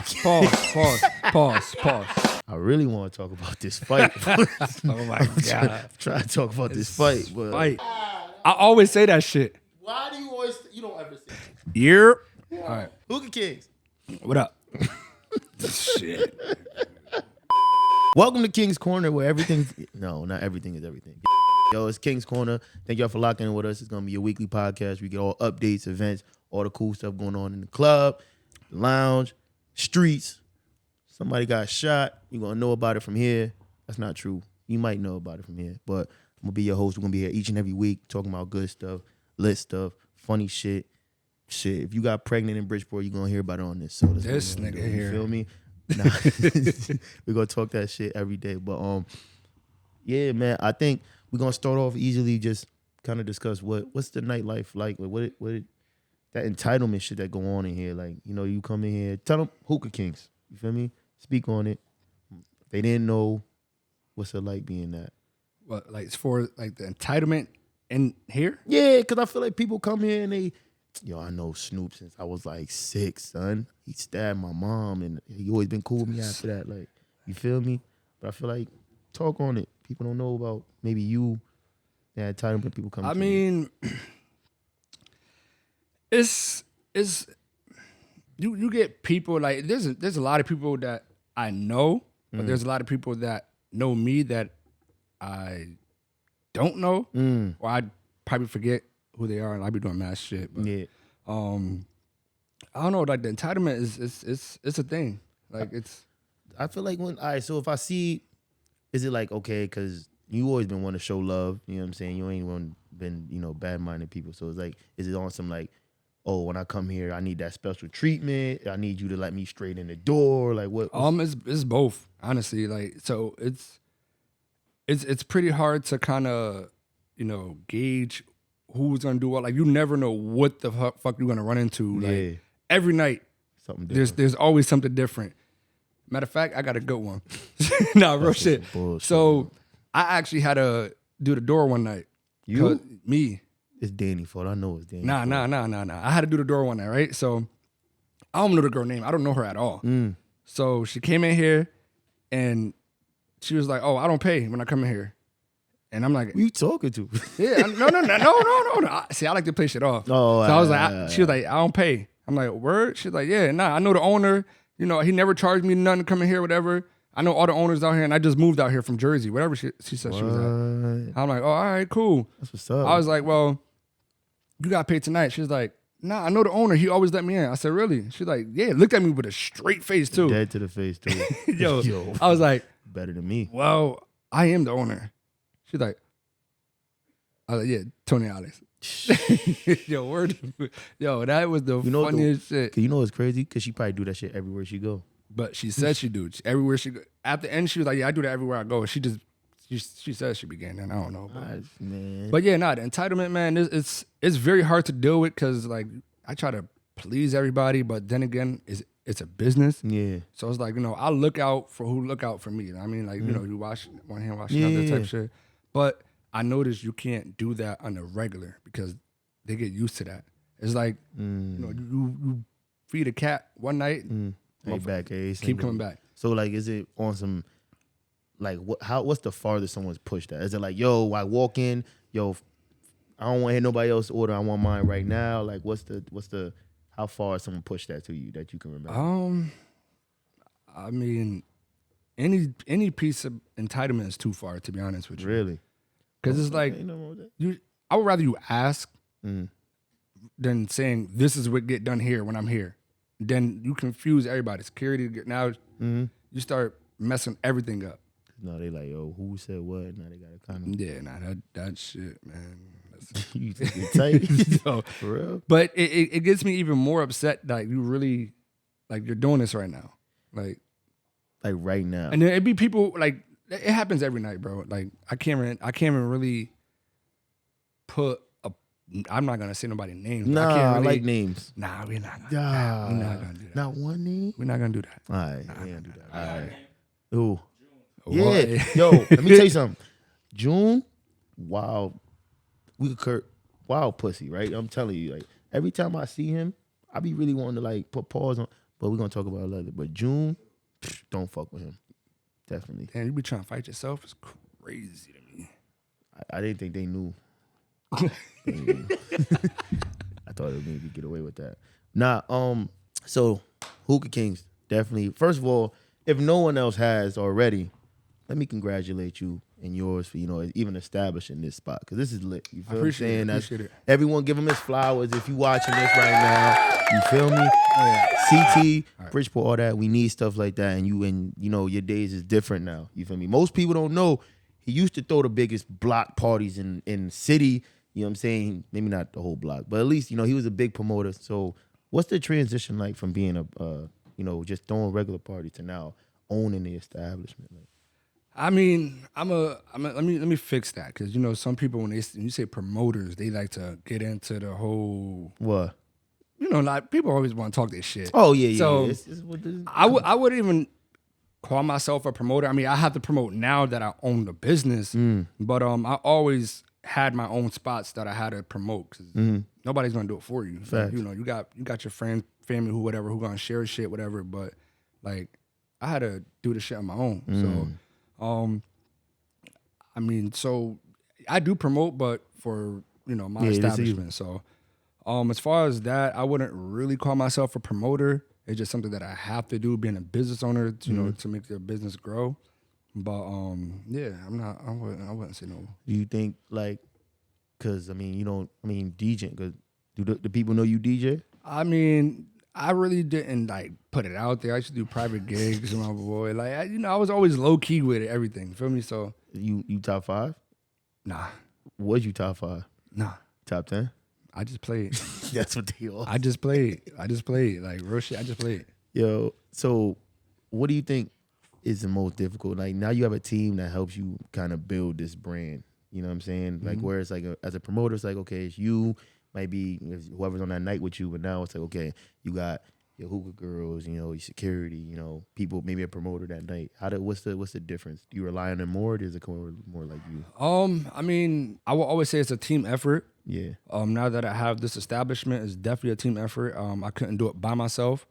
Pause. I really want to talk about this fight. Oh my God. I'm trying to talk about this fight, but Fight. I always say that shit. why do you always? You don't ever say that. All right. Hookah Kings. What up? Shit. Welcome to King's Corner, where everything's not everything is everything. Yo, it's King's Corner. Thank y'all for locking in with us. It's gonna be a weekly podcast. We get all updates, events, all the cool stuff going on in the club, the lounge, streets. Somebody got shot. You're gonna know about it from here. That's not true. You might know about it from here, but I'm gonna be your host. We're gonna be here each and every week talking about good stuff, lit stuff, funny shit. Shit, if you got pregnant in Bridgeport, you're gonna hear about it on this. So This nigga here. you feel me? Nah. We're gonna talk that shit every day. But yeah, man, I think we're gonna start off easily, just kind of discuss what's the nightlife like, what that entitlement shit that go on in here. Like, you know, you come in here, tell them Hookah Kings. You feel me? Speak on it. They didn't know what's it like being that. What, like it's for like the entitlement in here? Yeah, because I feel like people come here and I know Snoop since I was like 6, son. He stabbed my mom and he always been cool with me after that. Like, you feel me? But I feel like, talk on it. People don't know about maybe you, that entitlement people come I to mean, it's you get people like there's a lot of people that I know, but there's a lot of people that know me that I don't know, or I'd probably forget who they are, and I'd be doing mad shit. But, yeah. I don't know. Like the entitlement is a thing. Like I feel like so if I see, is it like, okay, because you always been wanting to show love, you know what I'm saying? You ain't been, bad-minded people. So it's like, is it on some like, oh, when I come here, I need that special treatment. I need you to let me straight in the door. Like what? It's both, honestly. Like, so it's pretty hard to kind of, gauge who's gonna do what. Like, you never know what the fuck you're gonna run into. Like, every night, something different. There's always something different. Matter of fact, I got a good one. Nah, real shit. So I actually had to do the door one night. You? Me. It's Danny's fault. I know it's Danny's fault. Nah. I had to do the door one night, right? So I don't know the girl name. I don't know her at all. So she came in here and she was like, "Oh, I don't pay when I come in here." And I'm like, "Who you talking to?" Yeah, no. See, I like to play shit off. Oh, so I was like, she was like, "I don't pay." I'm like, "Word?" She's like, "Yeah, nah, I know the owner. He never charged me nothing to come in here, whatever. I know all the owners out here, and I just moved out here from Jersey, whatever she said she was at." I'm like, "Oh, all right, cool." That's what's up. I was like, "Well, you got paid tonight." She's like, "Nah, I know the owner. He always let me in." I said, "Really?" She's like, "Yeah." Looked at me with a straight face too. Dead to the face too. Yo, I was like, better than me. "Well, I am the owner." She's like, I was like, "Yeah, Tony Alex." Yo, word. Yo, that was the funniest shit. You know what's crazy? Because she probably do that shit everywhere she go. But she said she do. Everywhere she go. At the end, she was like, "Yeah, I do that everywhere I go." She says she began, and I don't know. But yeah, the entitlement, man, it's very hard to deal with because like I try to please everybody, but then again, it's a business. Yeah. So it's like, I look out for who look out for me. I mean, like, you wash one hand, wash another type shit. But I noticed you can't do that on a regular because they get used to that. It's like, you feed a cat one night, keep coming back. So like, is it on some, like, what's the farthest someone's pushed that? Is it like, yo, I walk in, yo, I don't want to hear nobody else order, I want mine right now? Like, what's the how far someone pushed that to you that you can remember? I mean, any piece of entitlement is too far, to be honest with you. Really? Because it's like, I would rather you ask than saying, "This is what get done here when I'm here." Then you confuse everybody. Security, now you start messing everything up. No, they like, yo, who said what? Now they got to kind of... Yeah, that shit, man. You think you're tight? So, for real? But it gets me even more upset that you really, like, you're doing this right now. Like right now. And then it'd be people, like, it happens every night, bro. Like, I can't even really put I'm not gonna say nobody's names. Nah, I like names. Nah, we're not gonna do that. Not one name? We're not gonna do that. All right, we ain't gonna do that. All right. Ooh. What? Yeah. Yo, let me tell you something. June, wild pussy, right? I'm telling you, like, every time I see him, I be really wanting to like put pause on. But we're gonna talk about it later. But June, don't fuck with him. Definitely. Damn, you be trying to fight yourself? It's crazy to me. I didn't think they knew. I thought it would maybe get away with that. Nah, so Hookah Kingz, definitely. First of all, if no one else has already, let me congratulate you and yours for, even establishing this spot. Because this is lit. You feel what I'm saying? Appreciate it. Everyone give him his flowers if you watching this right now. You feel me? CT, right. Bridgeport, all that. We need stuff like that. And your days is different now. You feel me? Most people don't know he used to throw the biggest block parties in the city. You know what I'm saying? Maybe not the whole block, but at least, he was a big promoter. So what's the transition like from being just throwing regular parties to now owning the establishment? Like, I mean, let me fix that, because some people when you say promoters, they like to get into the whole what? Like people always want to talk their shit. Oh yeah. So yeah. I wouldn't even call myself a promoter. I mean, I have to promote now that I own the business, but I always had my own spots that I had to promote, because nobody's gonna do it for you. Like, you got your friends, family, who gonna share shit, whatever. But like, I had to do the shit on my own. So, I mean, so I do promote, but for my establishment. So, as far as that, I wouldn't really call myself a promoter. It's just something that I have to do, being a business owner, to make the business grow. But yeah, I wouldn't say no. Do you think because DJing? Cause do the people know you DJ? I mean, I really didn't put it out there. I used to do private gigs with my boy. I was always low key with it, everything. Feel me? So you top 5? Nah. Was you top 5? Nah. Top 10? I just played. That's what they all. I just played. Like real shit. I just played. Yo, so what do you think is the most difficult? Like, now you have a team that helps you kind of build this brand. You know what I'm saying? Like, where it's as a promoter, it's like, okay, it's you, might be whoever's on that night with you, but now it's like, okay, you got your hookah girls, your security, people, maybe a promoter that night. What's the difference? Do you rely on them more, or does it come more like you? I mean, I will always say it's a team effort. Yeah. Now that I have this establishment, it's definitely a team effort. I couldn't do it by myself.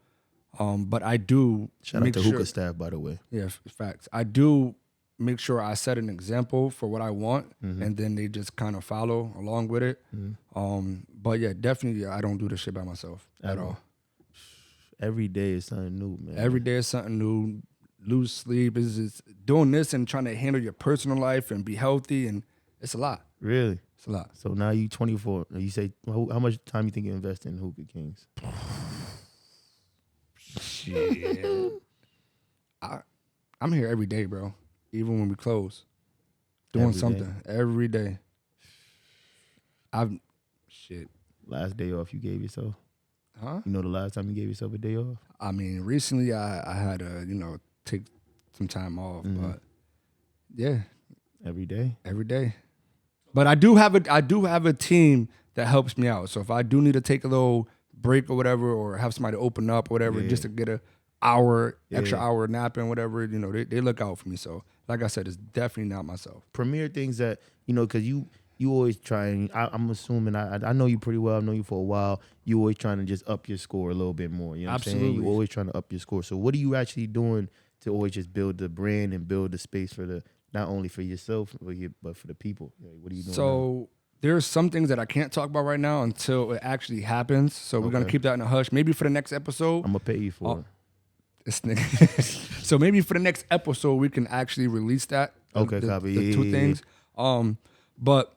But I do shout out to hookah staff, by the way. Yeah, facts. I do make sure I set an example for what I want, and then they just kind of follow along with it. But yeah, definitely, I don't do this shit by myself at all. Every day is something new, man. Every day is something new. Lose sleep is doing this and trying to handle your personal life and be healthy, and it's a lot. Really? It's a lot. So now you 24. You say how much time you think you invest in Hookah Kingz? Shit. I'm here every day, bro. Even when we close. Doing something every day. Last day off you gave yourself? Huh? You know the last time you gave yourself a day off? I mean, recently I had to, take some time off, but yeah. Every day? Every day. But I do have a team that helps me out. So if I do need to take a little break or whatever, or have somebody open up or whatever, just to get an extra hour napping, whatever, they look out for me. So like I said, it's definitely not myself. Premier things that, because you always try, and I'm assuming, I know you pretty well, I've known you for a while, you always trying to just up your score a little bit more. You know what I'm saying? You always trying to up your score. So what are you actually doing to always just build the brand and build the space for not only for yourself, but for the people? What are you doing? So there's some things that I can't talk about right now until it actually happens. So we're going to keep that in a hush. Maybe for the next episode. I'm going to pay you for it. This nigga. So maybe for the next episode, we can actually release that. Okay, copy. The two things. But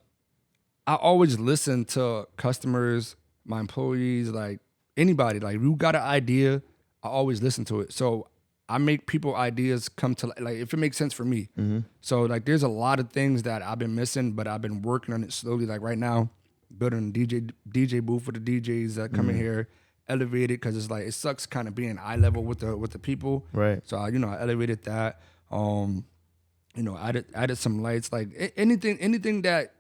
I always listen to customers, my employees, like anybody. Like, you got an idea, I always listen to it. So I make people ideas come to, like, if it makes sense for me. So like, there's a lot of things that I've been missing, but I've been working on it slowly. Like right now, building a DJ booth for the DJs that come in here, elevated, because it's like, it sucks kind of being eye level with the people. Right. So I elevated that. Added some lights, like anything that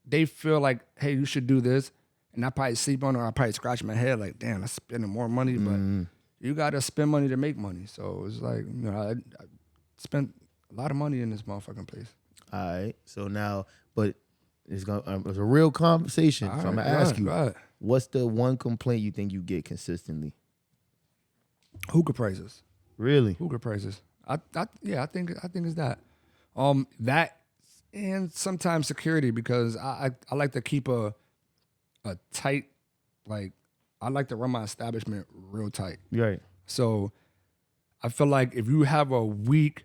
they feel like, hey, you should do this, and I probably sleep on it, or I probably scratch my head like, damn, I'm spending more money, but you gotta spend money to make money. So it's like, I spent a lot of money in this motherfucking place. All right. So now, but it's a real conversation. So I'm gonna ask you, what's the one complaint you think you get consistently? Hookah prices. Really? Hookah prices. I think it's that. That and sometimes security because I like to keep a tight, like I like to run my establishment real tight. Right. So I feel like if you have a weak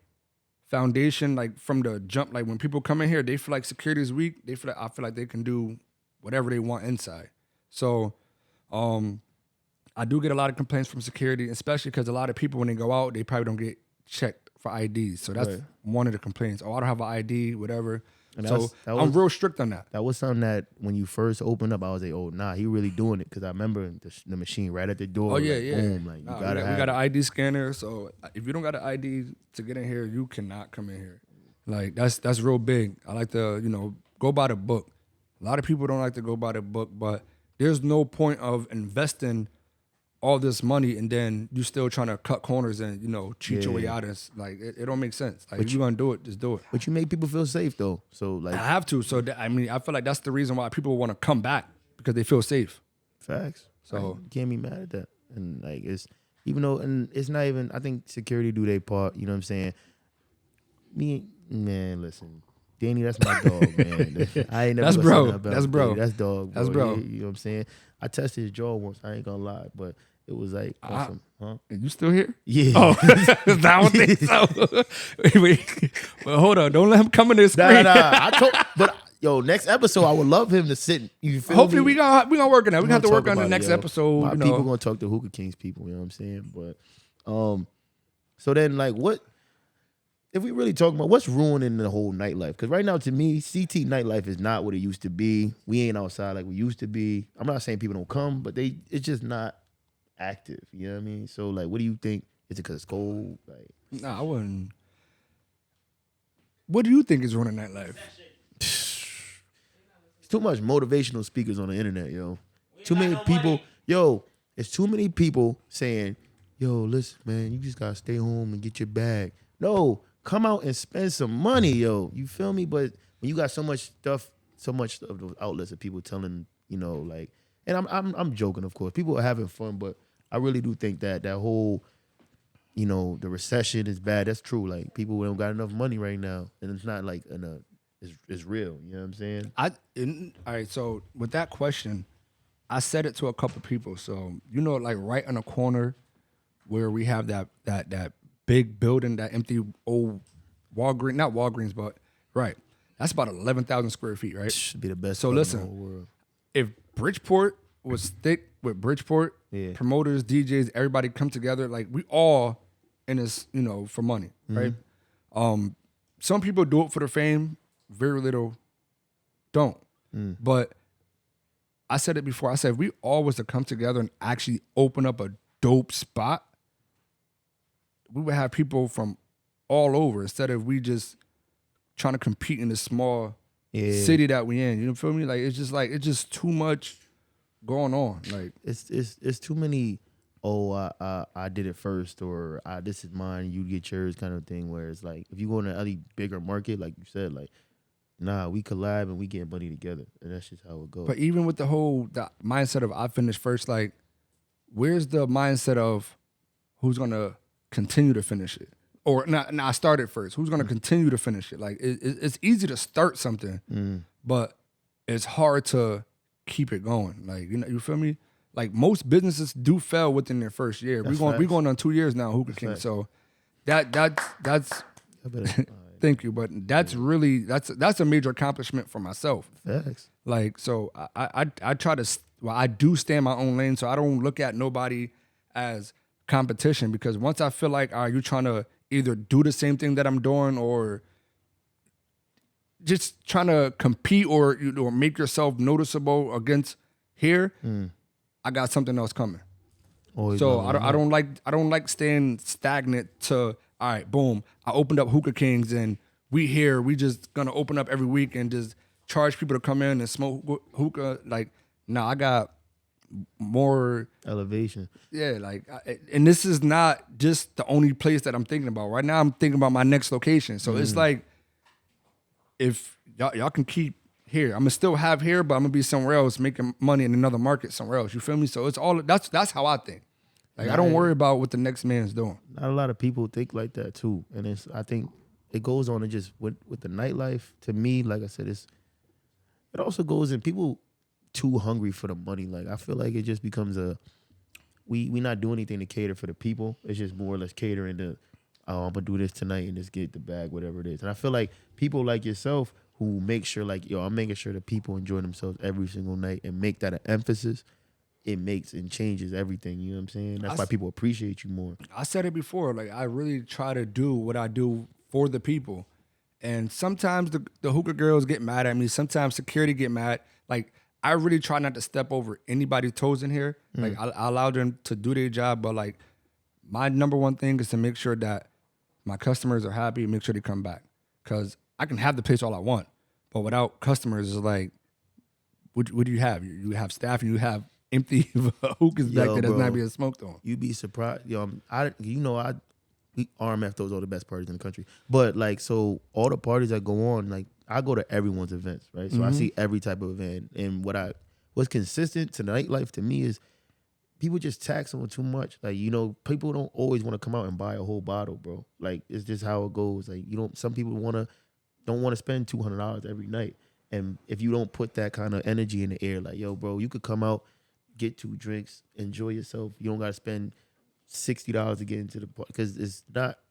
foundation, like from the jump, like when people come in here, they feel like security is weak. I feel like they can do whatever they want inside. So I do get a lot of complaints from security, especially because a lot of people when they go out, they probably don't get checked for IDs. So that's one of the complaints. Oh, I don't have an ID, whatever. And so I'm real strict on that. That was something that when you first opened up, I was like, oh, nah, he really doing it. Because I remember the machine right at the door. Oh, yeah, like, yeah. Boom, like, you gotta have we got it. an ID scanner. So if you don't got an ID to get in here, you cannot come in here. Like, that's real big. I like to, go by the book. A lot of people don't like to go by the book, but there's no point of investing all this money and then you still trying to cut corners and cheat your way out. It's like it don't make sense. Like if you're gonna do it, just do it. But you make people feel safe though. So like I have to. So I feel like that's the reason why people want to come back because they feel safe. Facts. So you can't be mad at that. And like it's even though and it's not even. I think security do their part. You know what I'm saying? Man, listen. Danny, that's my dog, man. I ain't never that's bro. That's bro. That's dog. Bro. That's bro. You know what I'm saying? I tested his jaw once. I ain't gonna lie, but it was like awesome. Huh? You still here? Yeah. Oh, I don't think so. Wait. Well, hold on. Don't let him come in this screen. But yo, next episode, I would love him to sit. You feel Hopefully, me? we gonna work on that. We have to work on the next episode. My people gonna talk to Hookah Kings people. You know what I'm saying? But so then like what? If we really talk about what's ruining the whole nightlife, because right now to me, CT nightlife is not what it used to be. We ain't outside like we used to be. I'm not saying people don't come, but it's just not active. You know what I mean? So like, what do you think? Is it because it's cold? Like, nah, I wouldn't. What do you think is ruining nightlife? It's too much motivational speakers on the internet, yo. Too many people, yo. It's too many people saying, yo, listen, man, you just gotta stay home and get your bag. No. Come out and spend some money, yo. You feel me? But when you got so much of those outlets of people telling, like, and I'm joking, of course. People are having fun, but I really do think that whole, the recession is bad. That's true. Like people don't got enough money right now, and it's not like it's real. You know what I'm saying? All right. So with that question, I said it to a couple people. So like right in the corner where we have that big building, that empty old Walgreens, not Walgreens, but right. That's about 11,000 square feet, right? Should be the best. So listen, in the whole world. If Bridgeport was thick with Bridgeport, promoters, DJs, everybody come together, like we all in this, for money, right? Some people do it for the fame, very little don't. But I said it before, I said if we all was to come together and actually open up a dope spot, we would have people from all over instead of we just trying to compete in this small city that we in. You feel me? Like it's just too much going on. Like it's too many. Oh, I did it first, or this is mine. You get yours, kind of thing. Where it's like if you go in a other bigger market, like you said, like nah, we collab and we get money together, and that's just how it goes. But even with the mindset of I finished first, like where's the mindset of who's gonna continue to finish it? Or not, I started first. Who's going to continue to finish it? Like, it's easy to start something, but it's hard to keep it going. Like, you feel me? Like, most businesses do fail within their first year. We're going on 2 years now, Hookah Kingz. So that's thank you. But that's really, that's a major accomplishment for myself. Facts. Like, so I try to, I do stay in my own lane, so I don't look at nobody as competition, because once I feel like, all right, you're trying to either do the same thing that I'm doing or just trying to compete or make yourself noticeable against here, I got something else coming. So I don't like staying stagnant to, all right, boom, I opened up Hookah Kingz and we just gonna open up every week and just charge people to come in and smoke hookah. Like, nah, I got more elevation. Yeah, like, and this is not just the only place that I'm thinking about. Right now, I'm thinking about my next location. So it's like, if y'all can keep here, I'm gonna still have here, but I'm gonna be somewhere else making money in another market somewhere else. You feel me? So it's all that's how I think. Like, I don't worry about what the next man's doing. Not a lot of people think like that too, and I think it goes on to just with the nightlife. To me, like I said, it also goes in people too hungry for the money. Like I feel like it just becomes we not doing anything to cater for the people. It's just more or less catering to, oh, I'm gonna do this tonight and just get the bag, whatever it is. And I feel like people like yourself who make sure, like, yo, I'm making sure that people enjoy themselves every single night and make that an emphasis. It makes and changes everything. You know what I'm saying? That's why people appreciate you more. I said it before. Like, I really try to do what I do for the people. And sometimes the hookah girls get mad at me. Sometimes security get mad. Like, I really try not to step over anybody's toes in here. Like, I allow them to do their job. But, like, my number one thing is to make sure that my customers are happy and make sure they come back. Because I can have the place all I want. But without customers, it's like, what do you have? You have staff and you have empty hookahs back there that's not being smoked on. You'd be surprised. Yo, we RMF, those are the best parties in the country. But like, so all the parties that go on, like I go to everyone's events, right? So I see every type of event. And what's consistent to nightlife to me is people just tax on too much. Like, you know, people don't always want to come out and buy a whole bottle, bro. Like, it's just how it goes. Like, some people don't want to spend $200 every night. And if you don't put that kind of energy in the air, like, yo, bro, you could come out, get 2 drinks, enjoy yourself. You don't got to spend $60 to get into the party because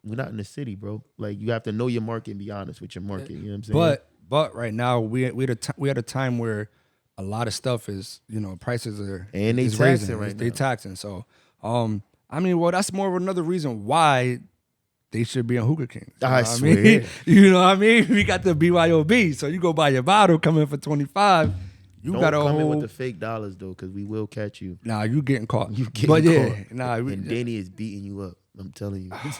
we're not in the city, bro. Like, you have to know your market and be honest with your market. You know what I'm saying? But right now we had a time where a lot of stuff is, you know, prices are and they taxing raising right now. They taxing. So I mean, well, that's more of another reason why they should be on Hookah Kings. I swear. Mean? You know what I mean? We got the BYOB. So you go buy your bottle, come in for $25. Don't come in with the fake dollars though, because we will catch you. Nah, you getting caught. You getting caught. Nah, and Danny is beating you up. I'm telling you. I'm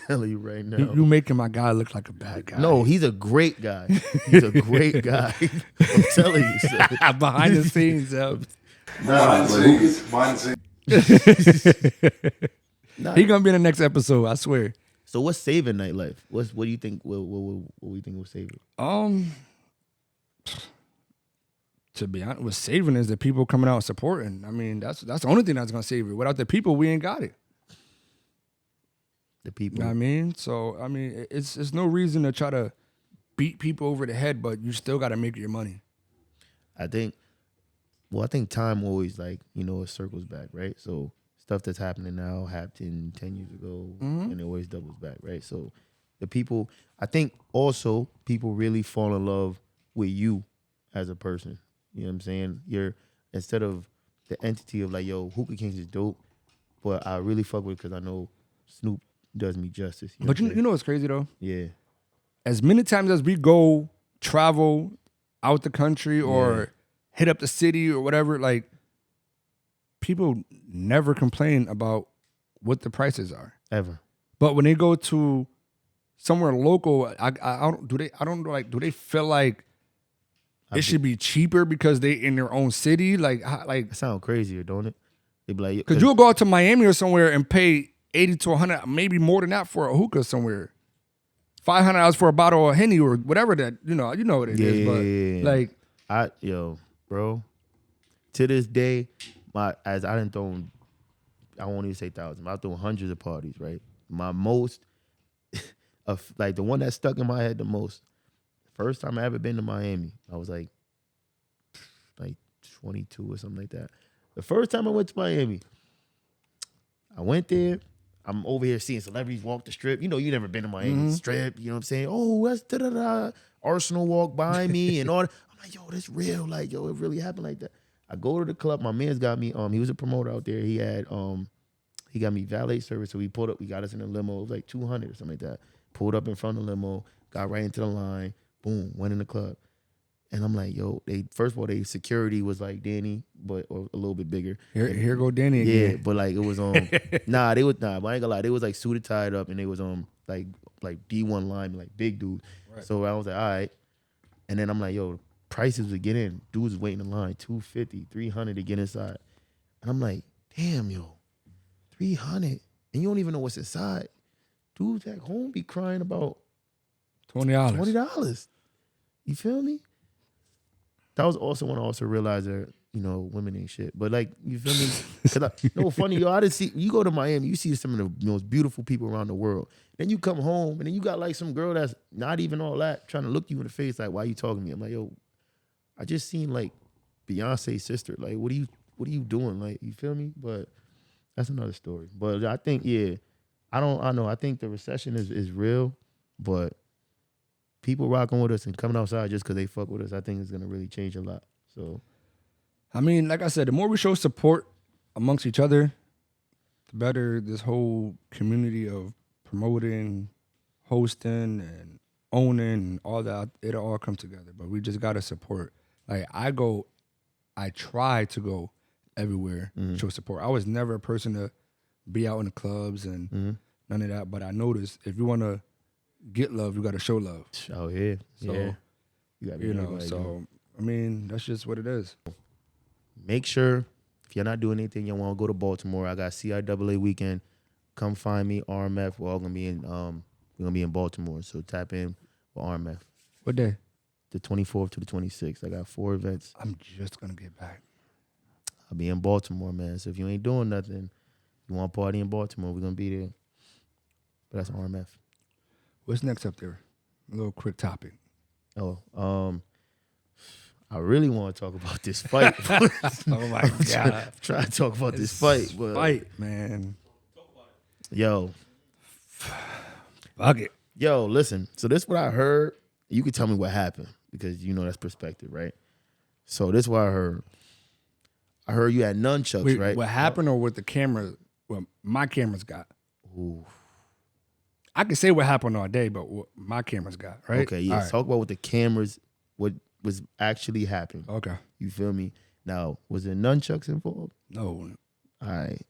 telling you right now. You making my guy look like a bad guy. No, he's a great guy. He's a great guy. I'm telling you. So. Behind the scenes, yo. Behind the scenes. Nah. He gonna be in the next episode, I swear. So what's saving nightlife? What do you think? What we think will save it? To be honest, what's saving is the people coming out and supporting. I mean, that's the only thing that's gonna save it. Without the people, we ain't got it. The people. You know what I mean? So I mean, it's no reason to try to beat people over the head, but you still gotta make your money. I think time always, like, you know, it circles back, right? So stuff that's happening now happened 10 years ago, and it always doubles back, right? So the people, I think also people really fall in love with you as a person. You know what I'm saying? You're, instead of the entity of like, yo, Hookah Kings is dope, but I really fuck with it because I know Snoop does me justice. But you know what's crazy though? Yeah. As many times as we go travel out the country or hit up the city or whatever, like, people never complain about what the prices are. Ever. But when they go to somewhere local, do they feel like it should be cheaper because they in their own city? Like it sound crazier, don't it? They be like, because you'll go out to Miami or somewhere and pay $80 to $100, maybe more than that for a hookah somewhere. $500 for a bottle of Henny or whatever that, you know what it is. But like, bro, to this day, I won't even say thousands, I've thrown hundreds of parties, right? My most, like the one that stuck in my head the most, first time I ever been to Miami, I was like 22 or something like that. The first time I went to Miami, I went there. I'm over here seeing celebrities walk the strip. You know, you never been to Miami Strip. You know what I'm saying? Oh, that's da-da-da. Arsenal walk by me and all that. I'm like, yo, that's real. Like, yo, it really happened like that. I go to the club. My man's got me. He was a promoter out there. He had he got me valet service. So we pulled up. We got us in a limo. It was like 200 or something like that. Pulled up in front of the limo. Got right into the line. Boom. Went in the club. And I'm like, yo, first of all, security was like Danny, but or a little bit bigger. Here go Danny again. Yeah, but like it was but I ain't gonna lie, they was like suited, tied up, and they was like D1 line, like big dude. Right. So I was like, all right. And then I'm like, yo, prices would get in. Dudes was waiting in line, $250, $300 to get inside. And I'm like, damn, yo, $300, and you don't even know what's inside. Dudes at home be crying about $20. You feel me? That was also when I also realized that women ain't shit. But like, you feel me? No, funny, yo. I didn't see, you go to Miami, you see some of the most beautiful people around the world. Then you come home and then you got like some girl that's not even all that trying to look you in the face like, why you talking to me? I'm like, yo, I just seen like Beyonce's sister. Like, what are you doing? Like, you feel me? But that's another story. But I think, I think the recession is real, but people rocking with us and coming outside just because they fuck with us, I think it's gonna really change a lot. So, I mean, like I said, the more we show support amongst each other, the better this whole community of promoting, hosting, and owning and all that, it'll all come together. But we just gotta support. Like I try to go everywhere, show support. I was never a person to be out in the clubs and none of that. But I noticed if you want to get love, you got to show love. Oh yeah, so, yeah. So I mean, that's just what it is. Make sure if you're not doing anything, you want to go to Baltimore. I got CIAA weekend. Come find me, RMF. We're all gonna be in Baltimore. So tap in for RMF. What day? The 24th to the 26th. I got 4 events. I'm just gonna get back. I'll be in Baltimore, man. So if you ain't doing nothing, you want to party in Baltimore, we're gonna be there. But that's RMF. What's next up there? A little quick topic. I really want to talk about this fight. Oh my God. I'm trying to talk about this fight. But fight, man. Yo. Fuck it. Yo, listen. So this is what I heard. You can tell me what happened because that's perspective, right? So this is what I heard. I heard you had nunchucks, Wait, right? what happened or what the camera, what my cameras got? Ooh. I can say what happened all day, but what my cameras got, right? Okay, yeah. Talk about what the cameras, what was actually happening. Okay. You feel me? Now, was there nunchucks involved? No. All right.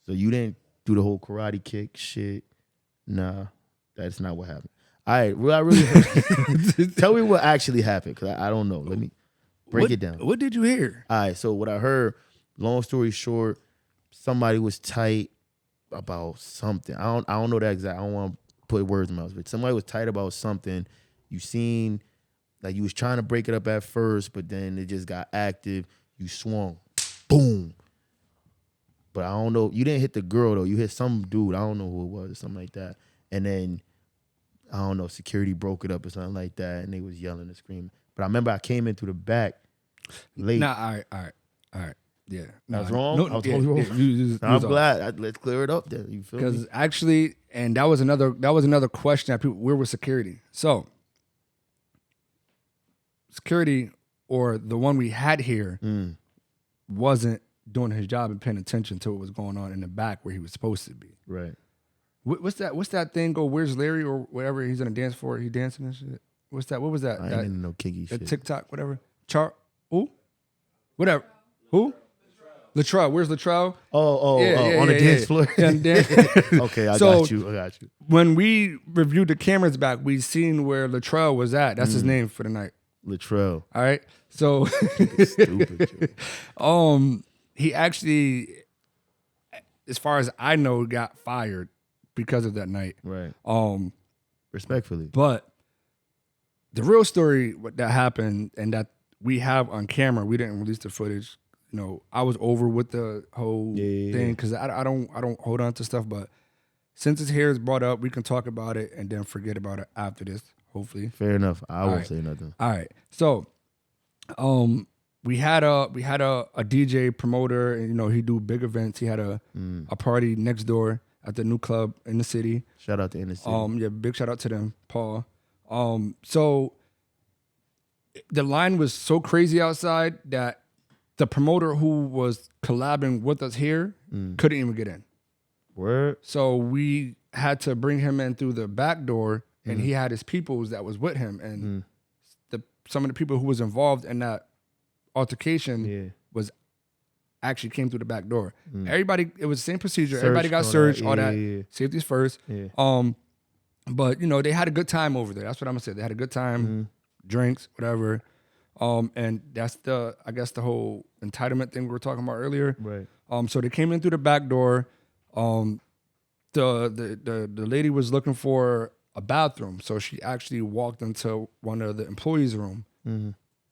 So you didn't do the whole karate kick shit? Nah, that's not what happened. All right, well, I really tell me what actually happened because I don't know. Let me break it down. What did you hear? All right, so what I heard, long story short, somebody was tight about something. I don't know that exact. I don't want to put words in my mouth, but somebody was tight about something. You seen like you was trying to break it up at first, but then it just got active. You swung, boom. But I don't know. You didn't hit the girl though. You hit some dude. I don't know who it was or something like that. And then I don't know. Security broke it up or something like that, and they was yelling and screaming. But I remember I came in through the back late. Nah, all right. Yeah. I was wrong? I was yeah, wrong. Yeah, I'm glad. Let's clear it up there. You feel me? Because actually, and that was another question that people, where was security? So security, or the one we had here, wasn't doing his job and paying attention to what was going on in the back where he was supposed to be. Right. What's that thing? Go, where's Larry or whatever he's gonna dance for? He dancing and shit. What's that? What was that? I ain't into no kinky shit. TikTok, whatever. Who? Whatever. Who? Latrell. Where's Latrell? On the dance floor. Okay, I got you. When we reviewed the cameras back, we seen where Latrell was at. That's his name for the night. Latrell. All right. So Stupid. he actually, as far as I know, got fired because of that night. Right. Respectfully. But the real story, what that happened and that we have on camera, we didn't release the footage. I was over with the whole thing because I don't hold on to stuff. But since it's here, it's brought up, we can talk about it and then forget about it after this, hopefully. Fair enough. I won't say nothing. All right. So, we had a DJ promoter, and he do big events. He had a party next door at the new club in the city. Shout out to in the city. Big shout out to them, Paul. So the line was so crazy outside that the promoter who was collabing with us here couldn't even get in. Word. So we had to bring him in through the back door, and he had his peoples that was with him, and some of the people who was involved in that altercation was actually came through the back door. Everybody, it was the same procedure. Everybody got searched, all that. Safety's first. Yeah. But they had a good time over there. That's what I'm gonna say. They had a good time, drinks, whatever. And that's the whole entitlement thing we were talking about earlier. Right. So they came in through the back door. The lady was looking for a bathroom, so she actually walked into one of the employees' room,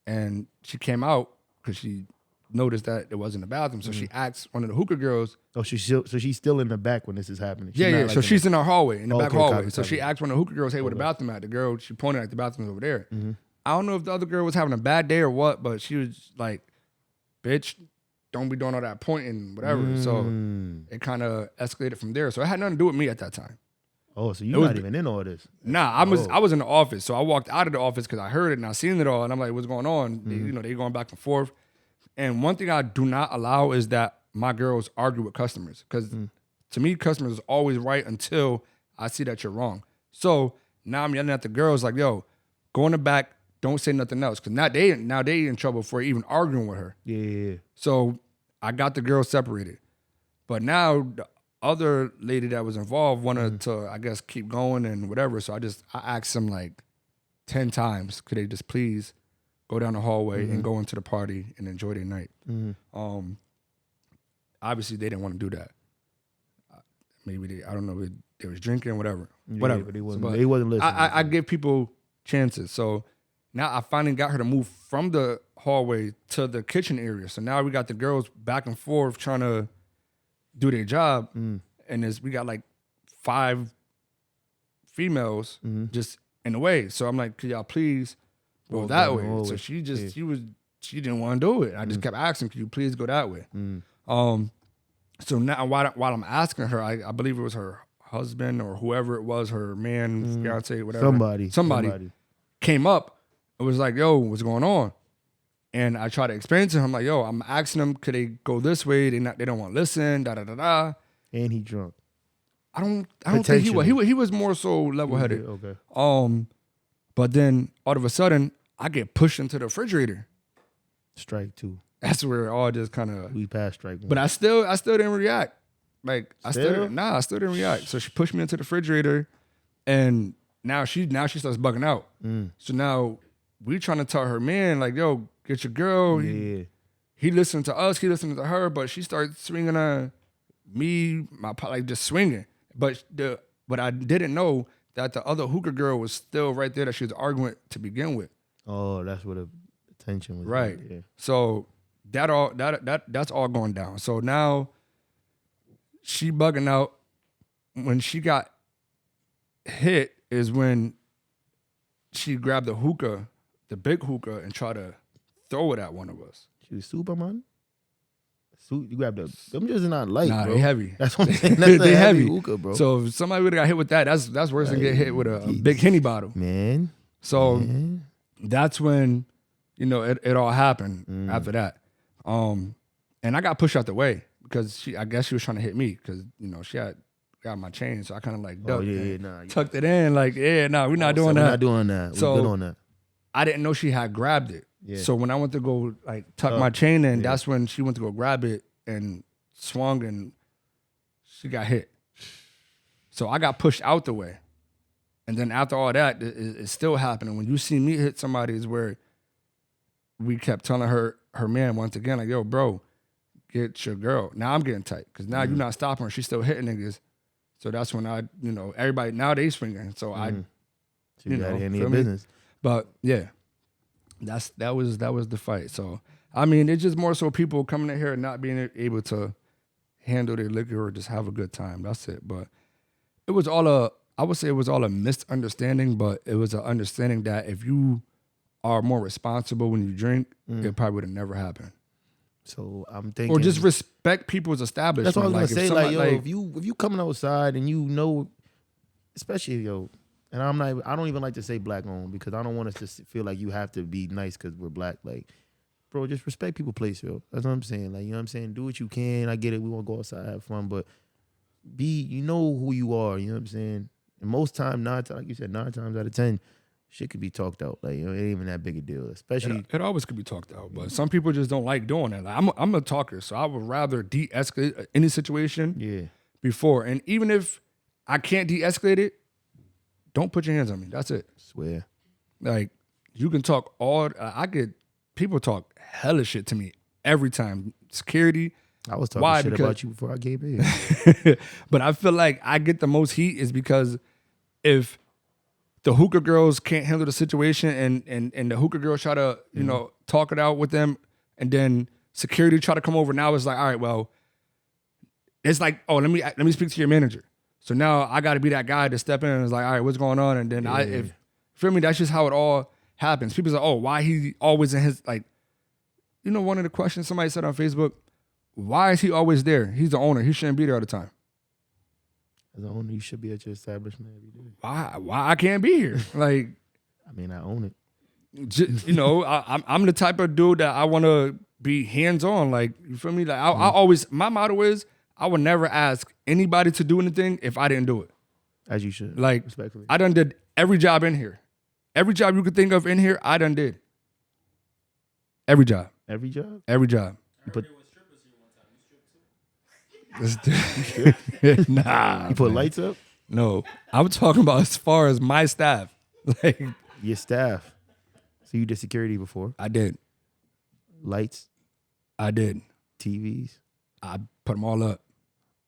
and she came out because she noticed that it wasn't the bathroom. So she asked one of the hookah girls. Oh, she's still in the back when this is happening. She's Yeah. not, like, So she's in our hallway, in the back hallway. Copy. So she asked one of the hookah girls, hey, where the bathroom at? The girl, she pointed at the bathroom over there. I don't know if the other girl was having a bad day or what, but she was like, bitch, don't be doing all that pointing, whatever. So it kind of escalated from there. So it had nothing to do with me at that time. Oh, so you're not even in all this? Nah, I was in the office. So I walked out of the office because I heard it and I seen it all. And I'm like, what's going on? They going back and forth. And one thing I do not allow is that my girls argue with customers. Because to me, customers is always right until I see that you're wrong. So now I'm yelling at the girls like, yo, go in the back. Don't say nothing else. Because now they in trouble for even arguing with her. Yeah. So I got the girls separated. But now the other lady that was involved wanted to, I guess, keep going and whatever. So I asked them like 10 times, could they just please go down the hallway and go into the party and enjoy their night. Obviously, they didn't want to do that. Maybe I don't know, they was drinking, whatever. But they wasn't listening. I give people chances. So now I finally got her to move from the hallway to the kitchen area. So now we got the girls back and forth trying to do their job. And we got like 5 females just in the way. So I'm like, could y'all please go that way? So she didn't want to do it. I just kept asking, could you please go that way? So now while I'm asking her, I believe it was her husband or whoever it was, her man, fiance, whatever. Somebody came up and was like, yo, what's going on? And I tried to explain to him, like, yo, I'm asking them, could they go this way? They don't want to listen, da-da-da-da. And he drunk. I don't think he was. He was more so level-headed. Okay. But then all of a sudden, I get pushed into the refrigerator. Strike 2. That's where it all just kind of. We passed strike 1. But I still didn't react. Like I still didn't react. So she pushed me into the refrigerator, and now she starts bugging out. So now we trying to tell her man, like, yo, get your girl. Yeah. He listened to us. He listened to her, but she started swinging on me, like just swinging. But I didn't know that the other hookah girl was still right there that she was arguing to begin with. Oh, that's where the tension was. Right. Yeah. So that's all going down. So now she bugging out. When she got hit is when she grabbed the hookah, the big hookah, and tried to throw it at one of us. She was Superman? You grabbed them just not light, nah, bro. They heavy. That's what I'm saying. That's they heavy hookah, bro. So if somebody would have got hit with that, that's worse than get hit with a big Henny bottle. Man. So that's when, it all happened after that. And I got pushed out the way because I guess she was trying to hit me because, she had got my chain. So I kind of like ducked tucked it in. Like, we're not doing that. We're not doing that. We're good on that. I didn't know she had grabbed it. Yeah. So when I went to go like tuck my chain in, that's when she went to go grab it and swung and she got hit. So I got pushed out the way. And then after all that, it's still happening. When you see me hit somebody is where we kept telling her man once again, like, yo, bro, get your girl. Now I'm getting tight because now you're not stopping her. She's still hitting niggas. So that's when everybody, now they swinging. So So you got to handle your business. But yeah, that was the fight. So I mean, it's just more so people coming in here and not being able to handle their liquor or just have a good time. That's it. But it was I would say it was all a misunderstanding, but it was an understanding that if you are more responsible when you drink, it probably would have never happened. So I'm thinking, or just respect people's establishment. That's what I was gonna say. Like, yo, like, if you coming outside and especially and I don't even like to say black owned because I don't want us to feel like you have to be nice because we're black. Like, bro, just respect people's place, yo. That's what I'm saying. Like, you know what I'm saying? Do what you can. I get it. We want to go outside, have fun, but you know who you are. You know what I'm saying? And most time, like you said, 9 times out of 10, shit could be talked out. Like, it ain't even that big a deal. Especially it always could be talked out, but some people just don't like doing that. Like, I'm a talker, so I would rather de-escalate any situation before. And even if I can't de-escalate it, don't put your hands on me. That's it. Swear. Like, you can talk people talk hella shit to me every time. Security. I was talking shit about you before I came in. But I feel like I get the most heat is because if the hookah girls can't handle the situation and the hookah girls try to, talk it out with them, and then security try to come over. Now it's like, all right, well, it's like, oh, let me speak to your manager. So now I got to be that guy to step in and it's like, all right, what's going on? And then feel me, that's just how it all happens. People's like, oh, why he always in his, like, you know, one of the questions somebody said on Facebook, why is he always there? He's the owner. He shouldn't be there all the time. As an owner, you should be at your establishment every day. Why I can't be here? Like, I mean, I own it. You know, I'm the type of dude that I want to be hands-on. Like, you feel me? Like, I always, my motto is, I would never ask anybody to do anything if I didn't do it. As you should. Like, respectfully. I done did every job in here. Every job you could think of in here, I done did. Every job. Every job? Every job. You put, nah. you put lights up? No. I'm talking about as far as my staff. Like, your staff. So you did security before? I did. Lights? I did. TVs? I put them all up.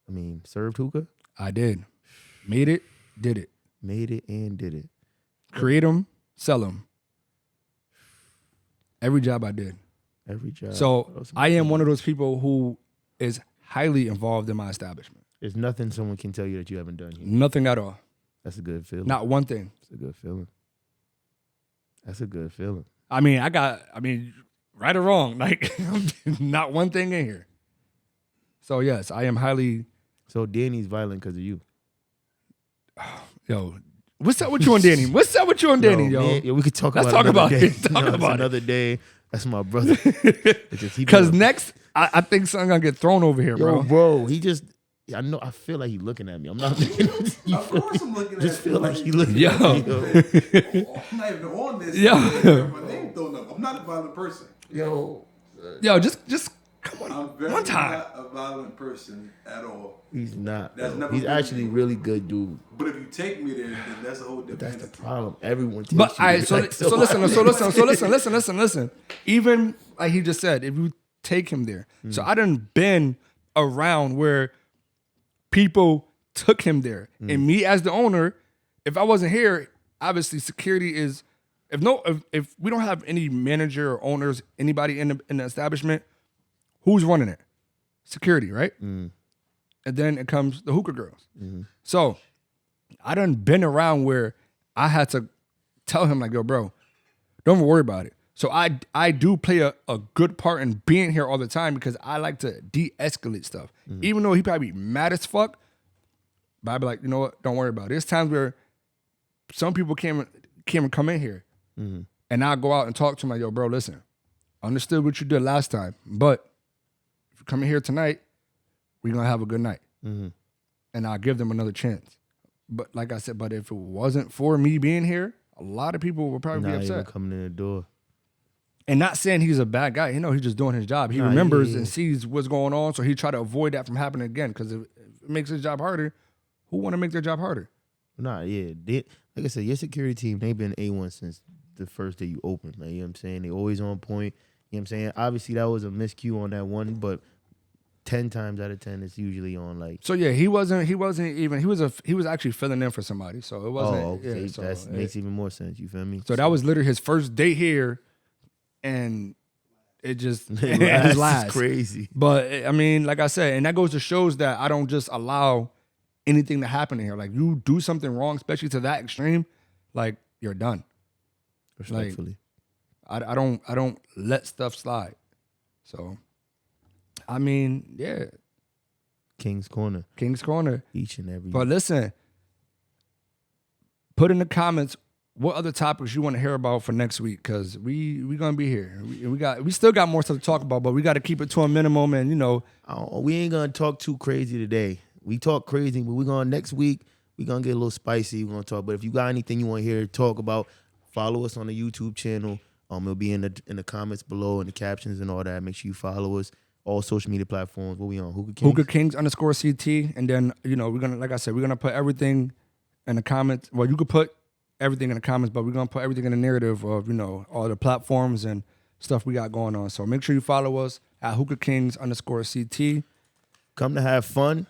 I mean, served hookah? I did. Made it, did it. Made it and did it. Create them, sell them. Every job I did. Every job. So I am one of those people who is highly involved in my establishment. There's nothing someone can tell you that you haven't done here. Nothing at all. That's a good feeling. Not one thing. That's a good feeling. That's a good feeling. I mean, right or wrong, like not one thing in here. So yes, I am highly. So Danny's violent because of you. Yo, what's up with you and Danny? What's up with you and Danny, yo? Man, we could talk Let's about talk about day. it. Talk about another day. That's my brother. Because next, I think something gonna get thrown over here, yo, bro. He just, I know. I feel like he's looking at me. I'm not. Of course, I'm looking at you. Just feel like he's looking Yo. at me. I'm not even on this. Yo. My name thrown up. I'm not a violent person. Yo, just come on. I'm very One time. not a violent person at all. he's not. That's bro. never He's been actually me. really good dude. But if you take me there, then that's a whole different. That's the problem. Everyone takes But you I there. so Like, listen. Even like he just said, if you take him there, so I done been around where people took him there, and me as the owner, if I wasn't here, obviously security is. If we don't have any manager or owners, anybody in the establishment, who's running it? Security, right? And then it comes the hookah girls. So I done been around where I had to tell him like, yo, bro, don't worry about it. So I do play a good part in being here all the time because I like to de-escalate stuff. Even though he probably be mad as fuck, but I'd be like, you know what? Don't worry about it. There's times where some people come in here and I'll go out and talk to him like, yo, bro, listen, I understood what you did last time, but if you come in here tonight, we're going to have a good night. And I'll give them another chance. But like I said, but if it wasn't for me being here, a lot of people would probably be not even upset. coming in the door. And not saying he's a bad guy. You know, he's just doing his job. He remembers and sees what's going on, so he try to avoid that from happening again. Because if it makes his job harder, who want to make their job harder? Nah, yeah. Like I said, your security team, they've been A1 since the first day you opened. Like, you know what I'm saying? They always on point. You know what I'm saying? Obviously, that was a miscue on that one, but 10 times out of 10, it's usually on like. So yeah, he was actually filling in for somebody. So it wasn't. Oh, okay. Yeah, so That makes even more sense. You feel me? So that was literally his first day here, and it just It's last. crazy. But I mean, like I said, and that goes to shows that I don't just allow anything to happen in here. Like you do something wrong, especially to that extreme, like you're done. Respectfully. Like, I don't let stuff slide. So, I mean, yeah. King's Corner. King's Corner. Each and every. But listen, put in the comments what other topics you want to hear about for next week, because we gonna be here. We still got more stuff to talk about, but we got to keep it to a minimum. And you know, we ain't gonna talk too crazy today. We talk crazy, but we're gonna next week. We're gonna get a little spicy. We're gonna talk. But if you got anything you want to hear talk about, follow us on the YouTube channel. It'll be in the comments below and the captions and all that. Make sure you follow us. All social media platforms. What we on? Hookah Kings? Hookah Kings _CT. And then, you know, we're gonna, like I said, we're gonna put everything in the comments. Well, you could put everything in the comments, but we're gonna put everything in the narrative of, you know, all the platforms and stuff we got going on. So make sure you follow us at Hookah Kings _CT. Come to have fun.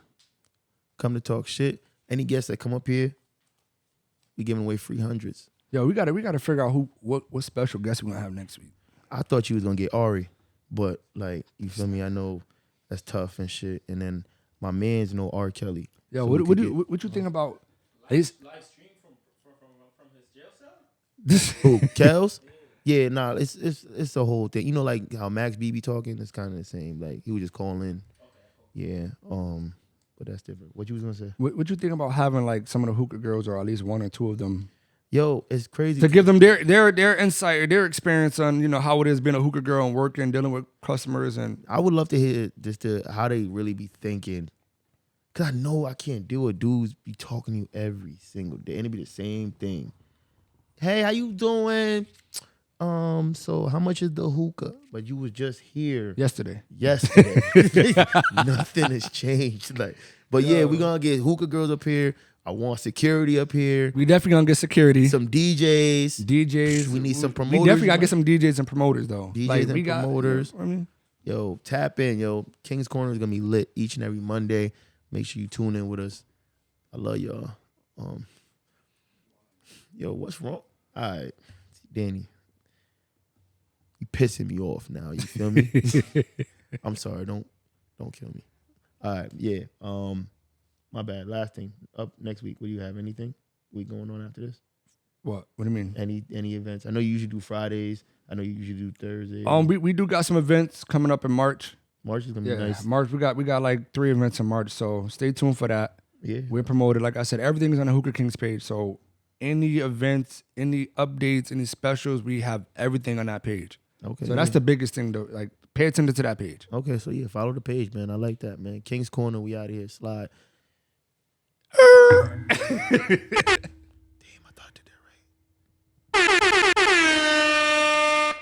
Come to talk shit. Any guests that come up here, we giving away free hundreds. Yo, we gotta figure out what special guest we're gonna have next week. I thought you was gonna get Ari. but like you feel me? I know that's tough and shit. And then my man's know R. Kelly. Yeah, So what you think about his Live stream from his jail cell? who Kels? Yeah, nah, it's the whole thing. You know, like how Max B be talking, it's kind of the same. Like he would just call in. Yeah, but that's different. What you was gonna say? what you think about having like some of the hookah girls or at least one or two of them Yo, it's crazy to give them their insight or their experience on how it is being a hookah girl and working, dealing with customers, and I would love to hear just how they really be thinking. Cause I know I can't deal with dudes be talking to you every single day, and it be the same thing. Hey, how you doing? So how much is the hookah? But you was just here yesterday. Nothing has changed. Like, but yeah, we gonna get hookah girls up here. I want security up here. We definitely gonna get security. Some DJs. We need some promoters. We definitely gotta get some DJs and promoters though. DJs and promoters. I mean, yo, tap in, yo. King's Corner is gonna be lit each and every Monday. Make sure you tune in with us. I love y'all. Yo, what's wrong? All right, Danny, you pissing me off now. You feel me? I'm sorry. Don't kill me. All right, yeah. My bad. Last thing. Up next week. Will you have anything going on after this? what do you mean? Any events? I know you usually do Fridays. I know you usually do Thursdays. We do got some events coming up in March. March is gonna be nice. March we got like 3 events in March, so stay tuned for that. Yeah, we're promoted. Like I said, everything's on the Hookah Kings page. So any events, any updates, any specials, we have everything on that page. Okay, so that's the biggest thing though. Like pay attention to that page. Okay, so yeah, follow the page, man. I like that, man. King's Corner, we out here. Slide.